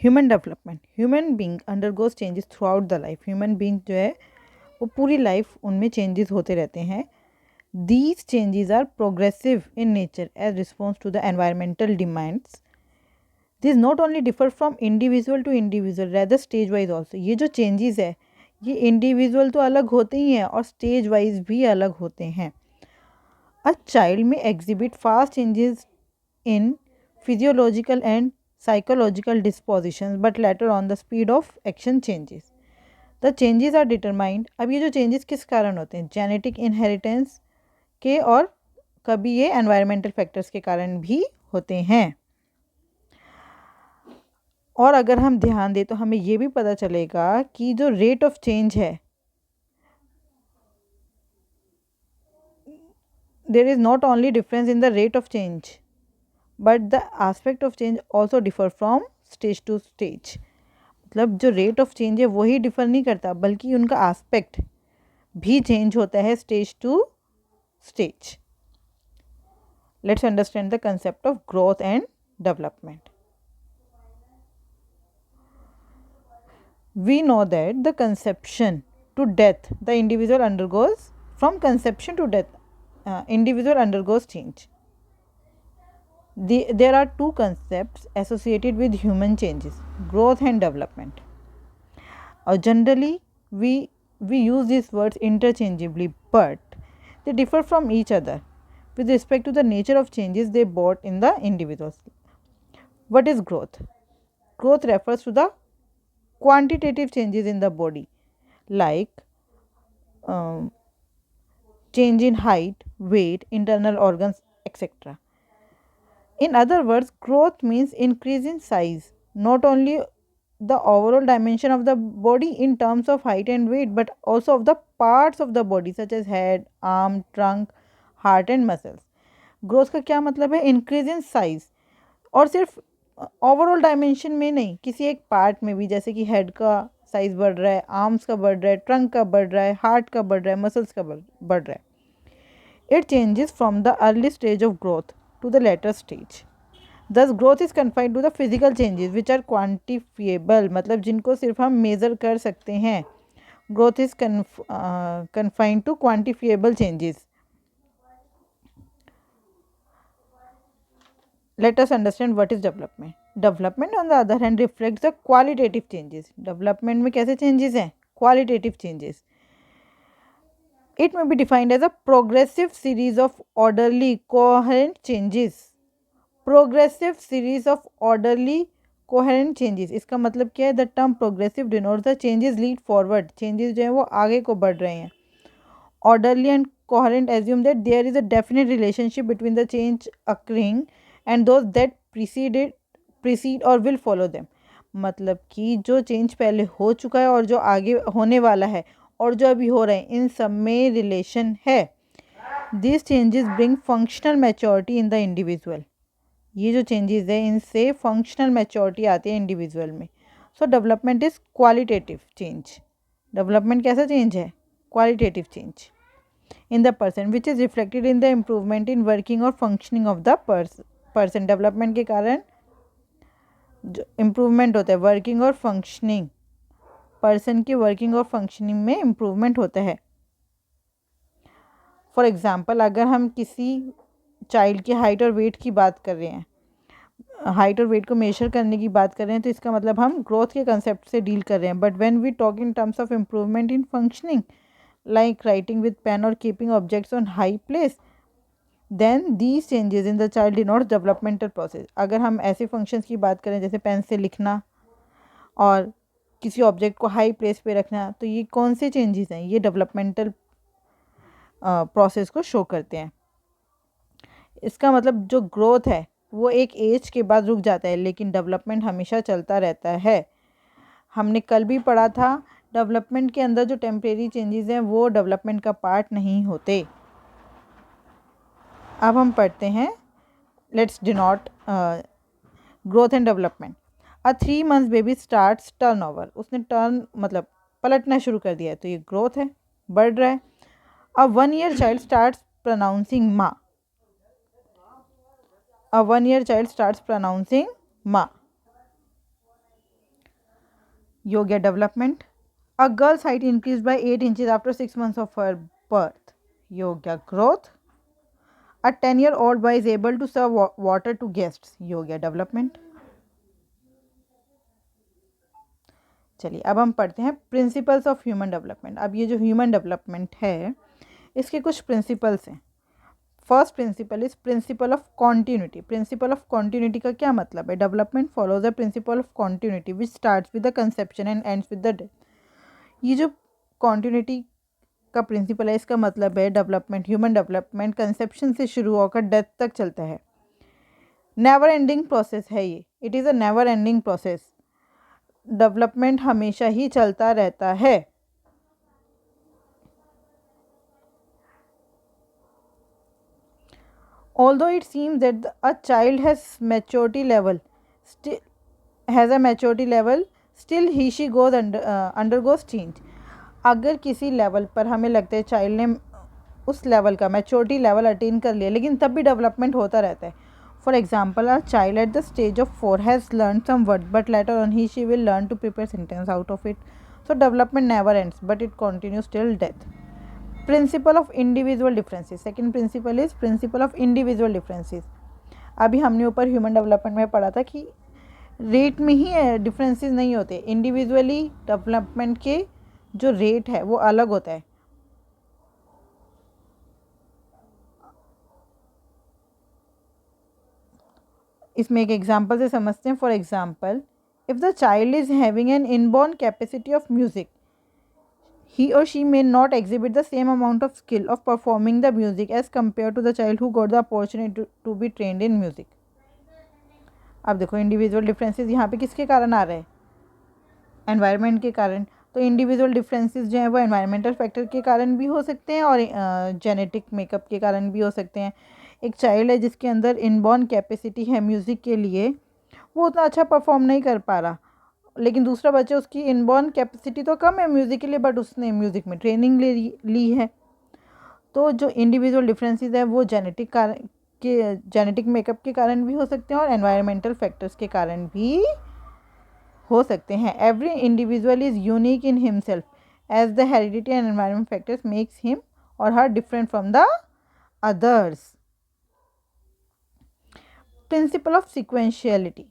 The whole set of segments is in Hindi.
Human development, human being undergoes changes through out the life. Human being जो है वो पूरी लाइफ उनमें चेंजेस होते रहते हैं। These changes are progressive in nature as response to the environmental demands. This not only differ from individual to individual rather stage wise also. ये जो चेंजेस है ये इंडिविजुअल तो अलग होते ही हैं और स्टेज वाइज भी अलग होते हैं। अ चाइल्ड में exhibit fast changes in physiological and psychological dispositions but later on the speed of action changes. The changes are determined। अब ये जो changes किस कारण होते हैं, जेनेटिक इनहेरिटेंस के और कभी ये एनवायरमेंटल फैक्टर्स के कारण भी होते हैं। और अगर हम ध्यान दें तो हमें ये भी पता चलेगा कि जो रेट ऑफ चेंज है, there is not only difference in the rate of change but the aspect of change also differ from stage to stage। मतलब जो रेट ऑफ चेंज है वही डिफर नहीं करता बल्कि उनका आस्पेक्ट भी चेंज होता है stage to stage. Let's understand the concept of growth and development. We know that the conception to death the individual undergoes, from conception to death individual undergoes change. There are two concepts associated with human changes, growth and development. Generally, we use these words interchangeably, but they differ from each other with respect to the nature of changes they brought in the individuals. What is growth? Growth refers to the quantitative changes in the body, like um, change in height, weight, internal organs, etc. In other words, growth means increase in size, not only the overall dimension of the body in terms of height and weight, but also of the parts of the body such as head, arm, trunk, heart and muscles. Growth का क्या मतलब है, इंक्रीज इन साइज, और सिर्फ ओवरऑल डायमेंशन में नहीं, किसी एक पार्ट में भी, जैसे कि हेड का साइज बढ़ रहा है, आर्म्स का बढ़ रहा है, ट्रंक का बढ़ रहा है, हार्ट का बढ़ रहा है, मसल्स का बढ़ रहा है। It changes from the early stage of growth to the later stage. Thus growth is confined to the physical changes which are quantifiable, मतलब जिनको सिर्फ हम मेज़र कर सकते हैं। Growth is confined to quantifiable changes. Let us understand what is development. Development on the other hand reflects the qualitative changes. Development में कैसे changes हैं? Qualitative changes. It may be defined as a progressive series of orderly coherent changes. Progressive series of orderly coherent changes, इसका मतलब क्या है, the term progressive denotes the changes lead forward, changes जो है वो आगे को बढ़ रहे हैं। Orderly and coherent assume that there is a definite relationship between the change occurring and those that precede or will follow them. मतलब कि जो चेंज पहले हो चुका है और जो आगे होने वाला है और जो अभी हो रहे हैं, इन सब में रिलेशन है। This changes bring functional maturity in the individual. ये जो चेंजेस है इनसे फंक्शनल मैच्योरिटी आती है इंडिविजुअल में। So development is qualitative change. Development कैसा चेंज है, qualitative change in the person which is reflected in the improvement in working और functioning of the person. Development के कारण जो इम्प्रूवमेंट होता है वर्किंग और फंक्शनिंग, पर्सन की वर्किंग और फंक्शनिंग में इम्प्रूवमेंट होता है। फॉर एग्ज़ाम्पल, अगर हम किसी चाइल्ड की हाइट और वेट की बात कर रहे हैं, हाइट और वेट को मेजर करने की बात कर रहे हैं, तो इसका मतलब हम ग्रोथ के कंसेप्ट से डील कर रहे हैं। But when we talk in terms of improvement in functioning like writing with pen और keeping objects on high place, then these changes in the child denotes developmental process. अगर हम ऐसे फंक्शंस की बात करें जैसे पेन से लिखना और किसी ऑब्जेक्ट को हाई प्लेस पे रखना, तो ये कौन से चेंजेस हैं, ये डेवलपमेंटल प्रोसेस को शो करते हैं। इसका मतलब जो ग्रोथ है वो एक एज के बाद रुक जाता है, लेकिन डेवलपमेंट हमेशा चलता रहता है। हमने कल भी पढ़ा था, डेवलपमेंट के अंदर जो टेम्परेरी चेंजेस हैं वो डेवलपमेंट का पार्ट नहीं होते। अब हम पढ़ते हैं, let's denote growth and development. A 3 months baby starts turn over, उसने टर्न मतलब पलटना शुरू कर दिया है, तो ये ग्रोथ है, बढ़ रहा है। अ 1 year चाइल्ड स्टार्ट्स प्रोनाउंसिंग माँ, a 1 year child starts pronouncing ma. You get development. A girl's height increased by 8 inches after 6 months of her birth. You get growth. A 10-year-old boy is able to serve water to guests. You get development. चलिए अब हम पढ़ते हैं प्रिंसिपल्स ऑफ ह्यूमन डेवलपमेंट. अब ये जो ह्यूमन डेवलपमेंट है इसके कुछ प्रिंसिपल्स हैं. First principle is principle of continuity. Principle of continuity का क्या मतलब है? Development follows the principal of continuity which starts with the conception and ends with the death. ये जो कॉन्टिन्यूटी का प्रिंसिपल है इसका मतलब है डेवलपमेंट, ह्यूमन डेवलपमेंट कंसेप्शन से शुरू होकर डेथ तक चलता है. नेवर एंडिंग प्रोसेस है ये. It is a never ending process. Development हमेशा ही चलता रहता है. Although it seems that a child has a maturity level, still he she goes undergoes change. अगर किसी लेवल पर हमें लगता है चाइल्ड ने उस लेवल का मैच्योरिटी लेवल अटेन कर लिया लेकिन तब भी डेवलपमेंट होता रहता है. For example, a child at the stage of 4 has learn some word but later on he she will learn to prepare sentence out of it. So development never ends but it continues till death. Principle of individual differences. Second principle is principle of individual differences. अभी हमने ऊपर ह्यूमन डेवलपमेंट में पढ़ा था कि रेट में ही डिफरेंसेस नहीं होते. इंडिविजुअली डेवलपमेंट के जो रेट है वो अलग होता है. इसमें एक एग्जांपल से समझते हैं. For example, if the child is having an inborn capacity of music, he or she may not exhibit the same amount of skill of performing the music as compared to the child who got the opportunity to be trained in music. अब देखो इंडिविजुअल डिफरेंसेस यहाँ पे किसके कारण आ रहे हैं? एनवायरनमेंट के कारण. तो इंडिविजुअल डिफरेंसेस जो हैं वो एनवायरमेंटल फैक्टर के कारण भी हो सकते हैं और जेनेटिक मेकअप के कारण भी हो सकते हैं. एक चाइल्ड है जिसके अंदर इनबॉर्न कैपेसिटी है म्यूज़िक के लिए, वो उतना अच्छा परफॉर्म नहीं कर पा रहा, लेकिन दूसरा बच्चा उसकी इनबॉर्न कैपेसिटी तो कम है म्यूज़िक के लिए बट उसने म्यूज़िक में ट्रेनिंग ली है. तो जो इंडिविजुअल डिफरेंसेस है वो जेनेटिक मेकअप के कारण भी हो सकते हैं और एनवायरमेंटल फैक्टर्स के कारण भी हो सकते हैं. Every individual is unique in himself as the heredity and environment factors makes him और her different from the others. Principle of sequentiality.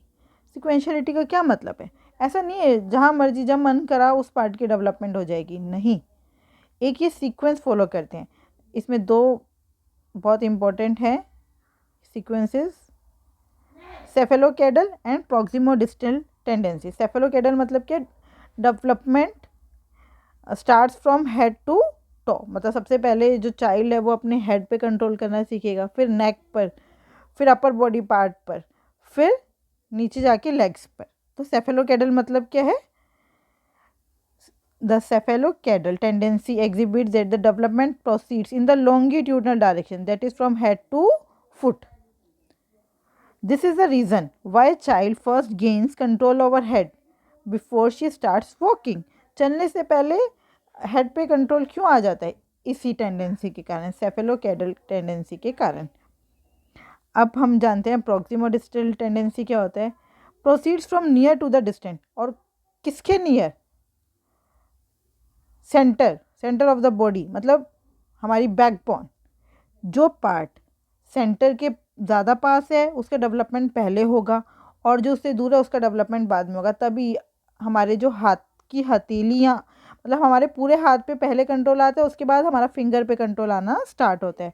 Sequentiality का क्या मतलब है? ऐसा नहीं है जहाँ मर्जी जब मन करा उस पार्ट की डेवलपमेंट हो जाएगी, नहीं. एक ये सीक्वेंस फॉलो करते हैं. इसमें दो बहुत इम्पोर्टेंट है sequences, cephalocaudal and proximodistal tendency. Cephalocaudal मतलब क्या? Development starts from head to toe. मतलब सबसे पहले जो चाइल्ड है वो अपने हेड पे कंट्रोल करना सीखेगा, फिर नेक पर, फिर अपर बॉडी पार्ट पर, फिर नीचे जाके लेग्स पर. तो सेफेलोकेडल मतलब क्या है? The cephalocaudal tendency exhibits that the development proceeds in the longitudinal direction, that is from head to foot. This is the reason why a child first gains control over head before she starts walking. चलने से पहले हेड पे कंट्रोल क्यों आ जाता है? इसी टेंडेंसी के कारण, सेफेलोकेडल टेंडेंसी के कारण. अब हम जानते हैं प्रॉक्सिमोडिस्टल टेंडेंसी क्या होता है. Proceeds from near to the distant. और किसके near? Centre of the body, मतलब हमारी बैकबोन. जो पार्ट सेंटर के ज़्यादा पास है उसका डेवलपमेंट पहले होगा और जो उससे दूर है उसका डेवलपमेंट बाद में होगा. तभी हमारे जो हाथ की हथेलियाँ, मतलब हमारे पूरे हाथ पे पहले कंट्रोल आता है, उसके बाद हमारा फिंगर पे कंट्रोल आना स्टार्ट होता है.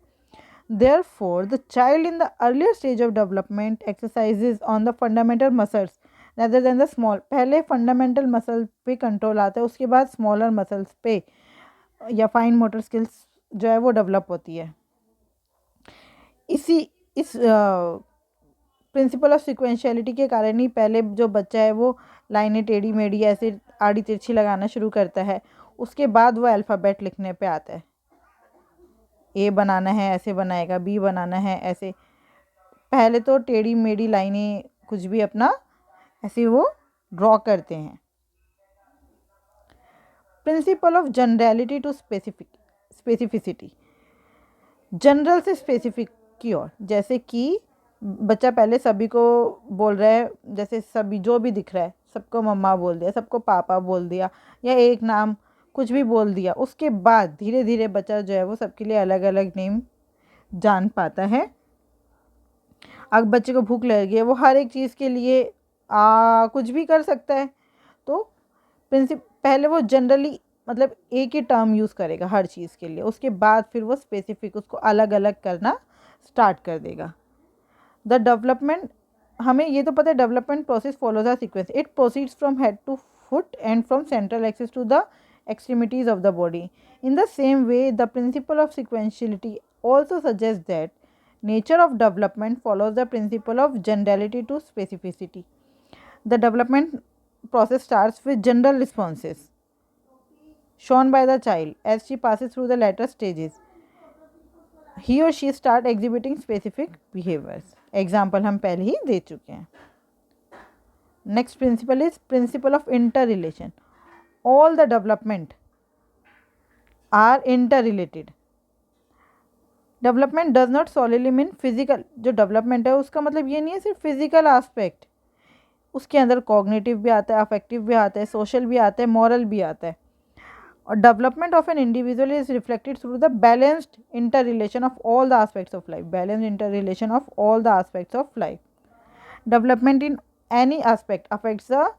Therefore, the child in the earlier stage of development exercises on the fundamental muscles rather than the small. पहले फंडामेंटल मसल पे कंट्रोल आता है, उसके बाद स्मॉलर मसल्स पे या फाइन मोटर स्किल्स जो है वो डेवलप होती है. इस प्रिंसिपल ऑफ सिक्वेंशियलिटी के कारण ही पहले जो बच्चा है वो लाइनें टेढ़ी मेढ़ी ऐसे आड़ी तिरछी लगाना शुरू करता है, उसके बाद वो अल्फ़ाबेट लिखने पे आता है. ए बनाना है ऐसे बनाएगा, बी बनाना है ऐसे. पहले तो टेढ़ी मेढ़ी लाइनें कुछ भी अपना ऐसे वो ड्रॉ करते हैं. Principle of generality to specificity. General से स्पेसिफिक की ओर. जैसे कि बच्चा पहले सभी को बोल रहा है, जैसे सभी जो भी दिख रहा है सबको मम्मा बोल दिया, सबको पापा बोल दिया, या एक नाम कुछ भी बोल दिया, उसके बाद धीरे धीरे बच्चा जो है वो सबके लिए अलग अलग नेम जान पाता है। अगर बच्चे को भूख लगी है, वो हर एक चीज़ के लिए कुछ भी कर सकता है। तो पहले वो जनरली मतलब एक ही टर्म यूज़ करेगा हर चीज़ के लिए, उसके बाद फिर वो स्पेसिफिक उसको अलग अलग करना स्टार्ट कर देगा। द डेवलपमेंट, हमें ये तो पता है development process follows a sequence, it proceeds from head to foot and from central axis to the extremities of the body. In the same way, the principle of sequentiality also suggests that nature of development follows the principle of generality to specificity. The development process starts with general responses shown by the child as she passes through the later stages. He or she start exhibiting specific behaviors. Example हम पहले ही दे चुके हैं. Next principle is principle of interrelation. All the development are interrelated. Development does not solidly mean physical, जो डेवलपमेंट है उसका मतलब ये नहीं है सिर्फ फिजिकल एस्पेक्ट, उसके अंदर कॉग्निटिव भी आता है, अफेक्टिव भी आता है, सोशल भी आता है, मॉरल भी आता है. और development of an individual is reflected through the balanced inter relation of all the aspects of life. Balanced inter relation of all the aspects of life. Development in any aspect affects the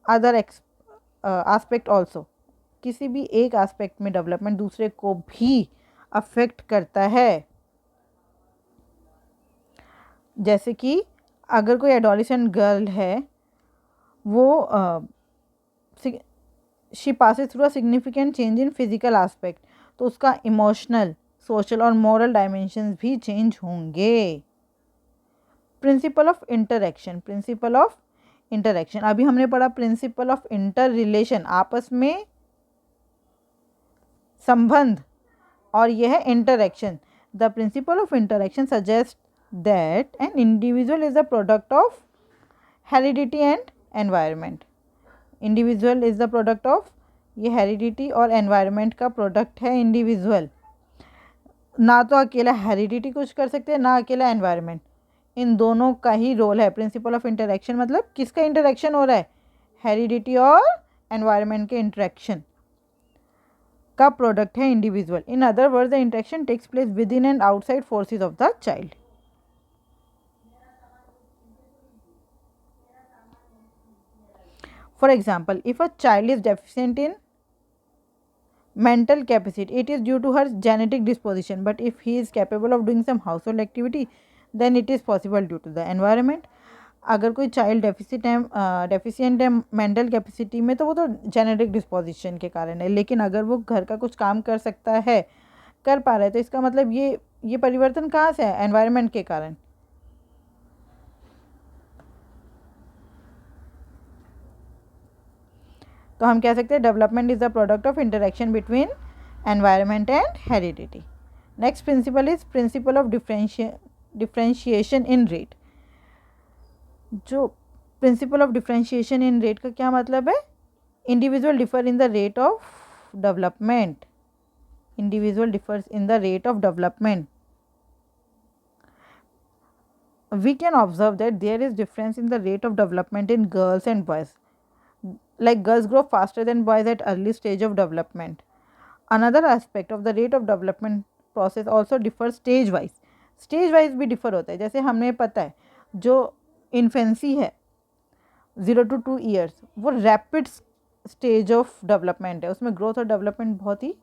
other aspect also. किसी भी एक एस्पेक्ट में डेवलपमेंट दूसरे को भी अफेक्ट करता है. जैसे कि अगर कोई एडोलेसेंट गर्ल है, वो she passes through a significant change in physical aspect, तो उसका इमोशनल, सोशल और मॉरल डायमेंशंस भी चेंज होंगे. Principle of interaction. Principle of interaction अभी हमने पढ़ा. प्रिंसिपल ऑफ इंटर रिलेशन आपस में संबंध, और यह है interaction. The principle of interaction suggest that an individual is the product of heredity and environment. Individual is the product of, ये हेरिडिटी और एनवायरनमेंट का प्रोडक्ट है इंडिविजुअल. ना तो अकेला हेरिडिटी कुछ कर सकते हैं, ना अकेला एनवायरनमेंट. इन दोनों का ही रोल है. प्रिंसिपल ऑफ इंटरएक्शन मतलब किसका इंटरएक्शन हो रहा है, हेरिडिटी और एनवायरनमेंट के इंटरेक्शन का प्रोडक्ट है individual. In other words the interaction takes place within and outside forces of the child. For example, if a child is deficient in mental capacity, it is due to her genetic disposition, but if he is capable of doing some household activity, then it is possible due to the environment. अगर कोई चाइल्ड डेफिशिएंट है मेंटल कैपेसिटी में, तो वो तो जेनेटिक डिस्पोजिशन के कारण है. लेकिन अगर वो घर का कुछ काम कर सकता है, कर पा रहा है, तो इसका मतलब ये परिवर्तन कहाँ से है, एनवायरनमेंट के कारण. तो हम कह सकते हैं development is the product of interaction between environment and heredity. Next principle is principle of differentiation in rate. जो principle of differentiation in rate का क्या मतलब है, individual differ in the rate of development. Individual differs in the rate of development. We can observe that there is difference in the rate of development in girls and boys. Like girls grow faster than boys at early stage of development. Another aspect of the rate of development process also differs stage wise. Stage wise भी differ होता है. जैसे हमें पता है जो इन्फेंसी है 0 to 2 years, वो रैपिड स्टेज ऑफ डेवलपमेंट है. उसमें ग्रोथ और डेवलपमेंट बहुत ही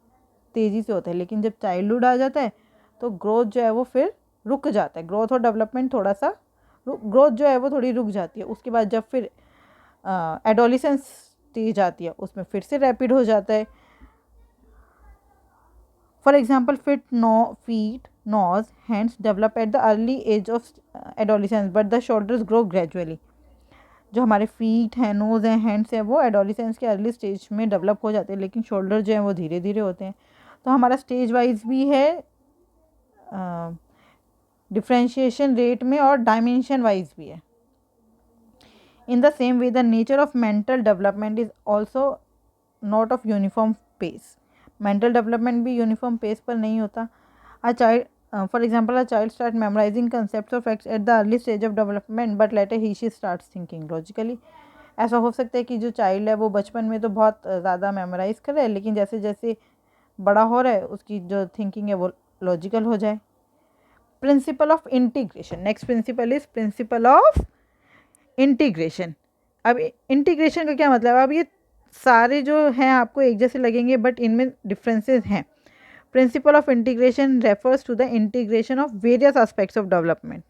तेज़ी से होता है. लेकिन जब चाइल्डहुड आ जाता है तो ग्रोथ जो है वो फिर रुक जाता है. ग्रोथ और डेवलपमेंट थोड़ा सा ग्रोथ जो है वो थोड़ी रुक जाती है. उसके बाद जब फिर एडोलेसेंस स्टेज आती है, उसमें फिर से रैपिड हो जाता है. For example feet, nose, hands develop at the early age of adolescence, but the shoulders grow gradually. जो हमारे फीट हैं, नोज़ हैं, हैंड्स हैं, वो एडोलेसेंस के अर्ली स्टेज में डेवलप हो जाते हैं, लेकिन शोल्डर जो हैं वो धीरे धीरे होते हैं. तो हमारा स्टेज वाइज भी है डिफ्रेंशिएशन रेट में, और डायमेंशन वाइज भी है. In the same way the nature of mental development is also not of uniform pace. Mental development भी यूनिफॉर्म पेस पर नहीं होता. A child, for example, a child starts memorizing concepts or facts at the early stage of development, but later he she starts thinking logically. ऐसा हो सकता है कि जो चाइल्ड है वो बचपन में तो बहुत ज़्यादा मेमोराइज़ करे, लेकिन जैसे जैसे बड़ा हो रहा है उसकी जो थिंकिंग है वो लॉजिकल हो जाए। Principal of integration, next principle is principle of integration. अब इंटीग्रेशन का क्या मतलब, अब ये सारे जो हैं आपको एक जैसे लगेंगे बट इनमें डिफरेंसेस हैं। Principle of integration refers to the integration of various aspects of development,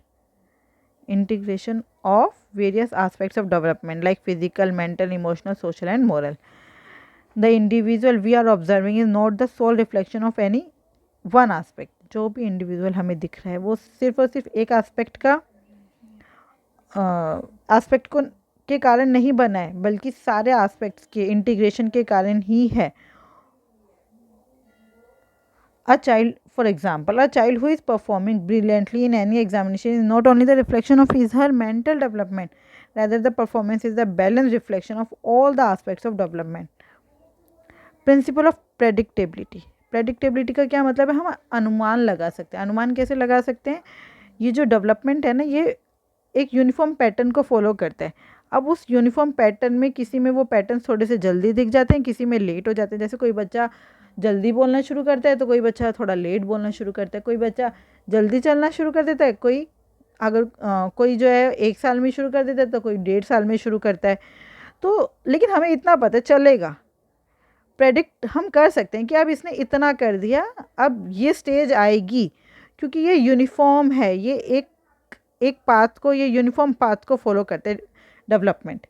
integration of various aspects of development like physical, mental, emotional, social and moral. The individual we are observing is not the sole reflection of any one aspect. जो भी इंडिविजुअल हमें दिख रहा है वो सिर्फ और सिर्फ एक एस्पेक्ट का एस्पेक्ट को के कारण नहीं बना है, बल्कि सारे एस्पेक्ट्स के इंटीग्रेशन के कारण ही है। A child, for example, a child who is performing brilliantly in any examination is not only the reflection of his her mental development, rather the performance is the balanced reflection of all the aspects of development. Principle of predictability. Predictability का क्या मतलब है, हम अनुमान लगा सकते हैं। अनुमान कैसे लगा सकते हैं, ये जो डेवलपमेंट है ना ये एक यूनिफॉर्म पैटर्न को फॉलो करता है। अब उस यूनिफॉर्म पैटर्न में किसी में वो पैटर्न थोड़े से जल्दी दिख जाते हैं, किसी में लेट हो जाते हैं। जैसे कोई बच्चा जल्दी बोलना शुरू करता है तो कोई बच्चा थोड़ा लेट बोलना शुरू करता है, कोई बच्चा जल्दी चलना शुरू कर देता है, कोई अगर कोई जो है 1 साल में शुरू कर देता है तो कोई 1.5 साल में शुरू करता है। तो लेकिन हमें इतना पता चलेगा, प्रेडिक्ट हम कर सकते हैं कि अब इसने इतना कर दिया, अब ये स्टेज आएगी, क्योंकि ये यूनिफॉर्म है, ये एक पाथ को, ये यूनिफॉर्म पाथ को फॉलो करते हैं development.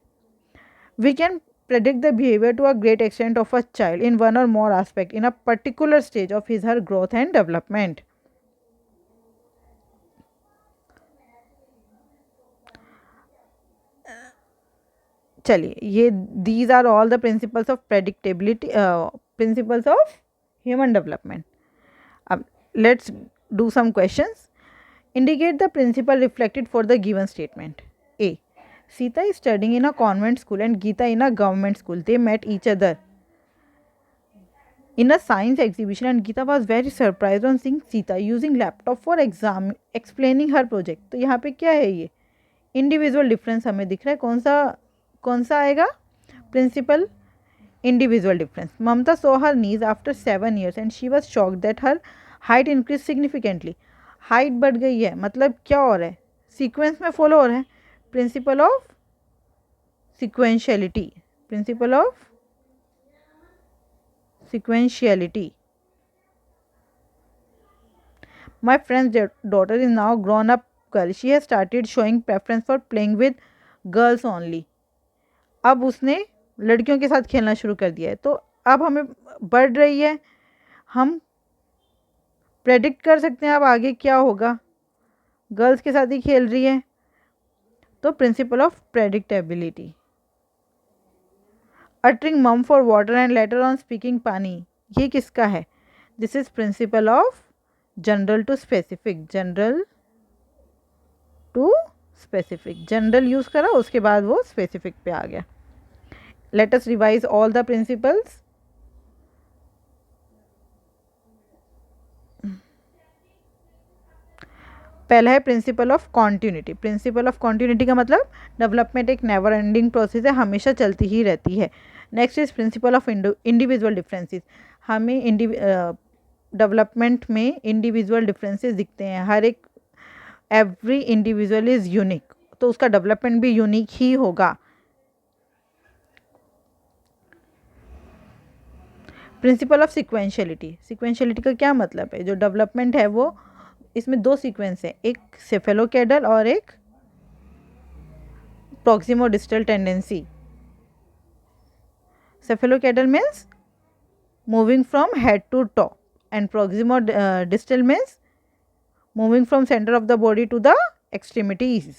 We can predict the behavior to a great extent of a child in one or more aspect in a particular stage of his her growth and development. चलिए, ये these are all the principles of predictability, principles of human development. अब let's do some questions. Indicate the principle reflected for the given statement. A. Sita is studying in a convent school and Geeta in a government school. They met each other in a science exhibition and Geeta was very surprised on seeing Sita using laptop for explaining her project. तो यहाँ पे क्या है, ये इंडिविजुअल डिफरेंस हमें दिख रहा है। कौन सा आएगा, principle individual difference. Mamta saw her knees after 7 years and she was shocked that her height increased significantly. Height बढ़ गई है, मतलब क्या हो रहा है, सीक्वेंस में फॉलो हो रहा है। Principle of sequentiality, principle of sequentiality. My friend's daughter is now grown up girl, she has started showing preference for playing with girls only. अब उसने लड़कियों के साथ खेलना शुरू कर दिया है, तो अब हमें बढ़ रही है, हम प्रेडिक्ट कर सकते हैं अब आगे क्या होगा, गर्ल्स के साथ ही खेल रही है, तो principle of predictability. Uttering mum for water and later on speaking pani, ये किसका है, this is principle of general to specific, general to specific. General use करा, उसके बाद वो स्पेसिफिक पे आ गया। Let us revise all the principles. पहला है principle of continuity. Principle of continuity का मतलब डेवलपमेंट एक नेवर एंडिंग प्रोसेस है, हमेशा चलती ही रहती है। Next is principle of individual differences. हमें डेवलपमेंट में इंडिविजुअल डिफरेंसेस दिखते हैं, हर एक एवरी इंडिविजुअल इज़ यूनिक, तो उसका डेवलपमेंट भी यूनिक ही होगा। Principal of sequentiality. सिक्वेंशियलिटी का क्या मतलब है, जो डेवलपमेंट है वो, इसमें 2 सीक्वेंस है, एक सेफेलोकेडल और एक proximodistal tendency. Cephalocaudal means moving from head to toe and proximodistal means moving from centre of the body to the extremities.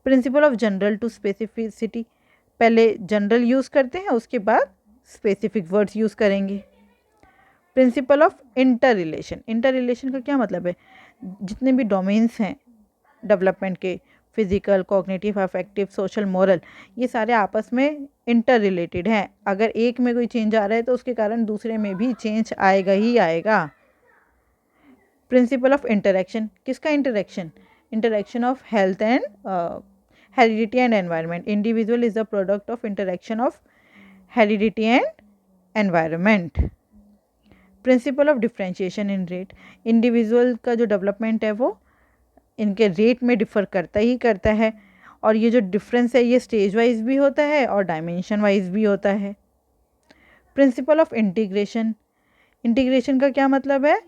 Principle of general to specificity, पहले जनरल यूज करते हैं, उसके बाद स्पेसिफिक वर्ड्स यूज करेंगे। Principle of inter relation. Inter relation का क्या मतलब है, जितने भी डोमेन्स हैं डेवलपमेंट के, physical, cognitive, affective, social, moral, ये सारे आपस में इंटर रिलेटेड हैं। अगर एक में कोई चेंज आ रहा है तो उसके कारण दूसरे में भी चेंज आएगा ही आएगा। प्रिंसिपल ऑफ इंटरेक्शन, किसका interaction, interaction of health and heredity and environment. Individual is the product of interaction of heredity and environment. Principle of differentiation in rate. Individual का जो डेवलपमेंट है वो इनके रेट में डिफ़र करता ही करता है, और ये जो डिफरेंस है ये स्टेज वाइज भी होता है और डायमेंशन वाइज भी होता है. Principle of integration. इंटीग्रेशन का क्या मतलब है?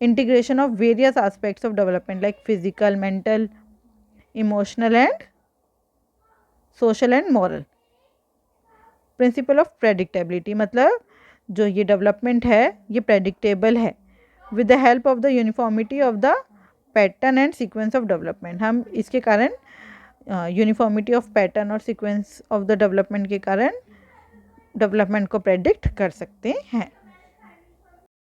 Integration of various aspects of development like physical, mental, emotional and social and moral. Principal of predictability मतलब जो ये डेवलपमेंट है ये प्रेडिक्टेबल है with the help of the uniformity of the pattern and sequence of development. हम इसके कारण यूनिफॉर्मिटी ऑफ पैटर्न और सीक्वेंस ऑफ द डेवलपमेंट के कारण डेवलपमेंट को प्रेडिक्ट कर सकते हैं.